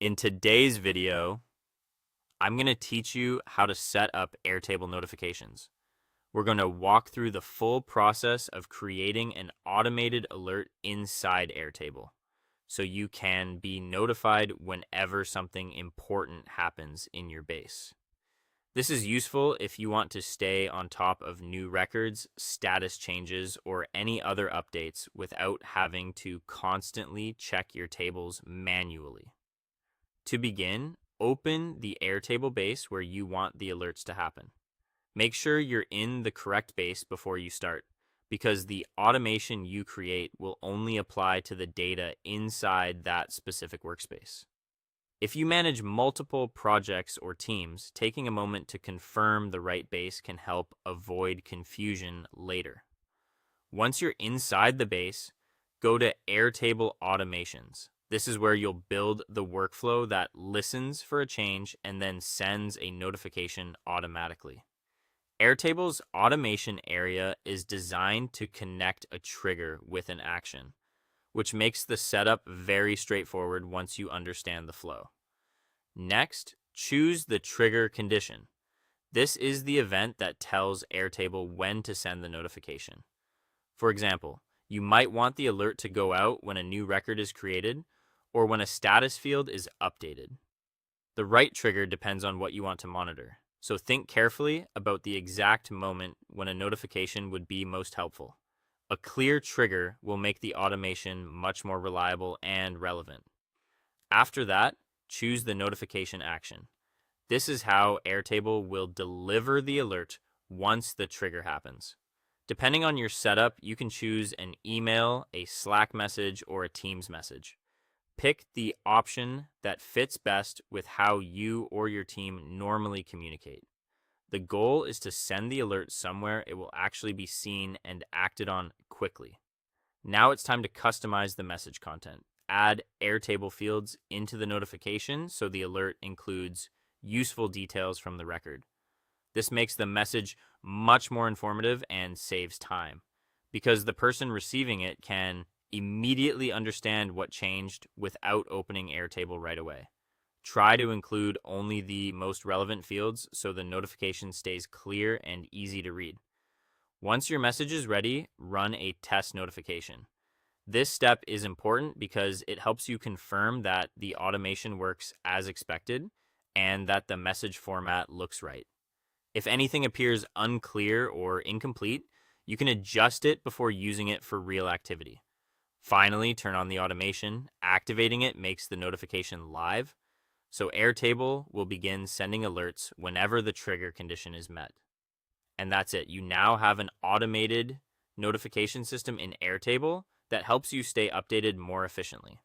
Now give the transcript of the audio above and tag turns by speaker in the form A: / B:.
A: In today's video, I'm going to teach you how to set up Airtable notifications. We're going to walk through the full process of creating an automated alert inside Airtable so you can be notified whenever something important happens in your base. This is useful if you want to stay on top of new records, status changes, or any other updates without having to constantly check your tables manually. To begin, open the Airtable base where you want the alerts to happen. Make sure you're in the correct base before you start, because the automation you create will only apply to the data inside that specific workspace. If you manage multiple projects or teams, taking a moment to confirm the right base can help avoid confusion later. Once you're inside the base, go to Airtable Automations. This is where you'll build the workflow that listens for a change and then sends a notification automatically. Airtable's automation area is designed to connect a trigger with an action, which makes the setup very straightforward once you understand the flow. Next, choose the trigger condition. This is the event that tells Airtable when to send the notification. For example, you might want the alert to go out when a new record is created or when a status field is updated. The right trigger depends on what you want to monitor, so think carefully about the exact moment when a notification would be most helpful. A clear trigger will make the automation much more reliable and relevant. After that, choose the notification action. This is how Airtable will deliver the alert once the trigger happens. Depending on your setup, you can choose an email, a Slack message, or a Teams message. Pick the option that fits best with how you or your team normally communicate. The goal is to send the alert somewhere it will actually be seen and acted on quickly. Now it's time to customize the message content. Add Airtable fields into the notification so the alert includes useful details from the record. This makes the message much more informative and saves time, because the person receiving it can immediately understand what changed without opening Airtable right away. Try to include only the most relevant fields so the notification stays clear and easy to read. Once your message is ready, run a test notification. This step is important because it helps you confirm that the automation works as expected and that the message format looks right. If anything appears unclear or incomplete, you can adjust it before using it for real activity. Finally, turn on the automation. Activating it makes the notification live, so Airtable will begin sending alerts whenever the trigger condition is met. And that's it. You now have an automated notification system in Airtable that helps you stay updated more efficiently.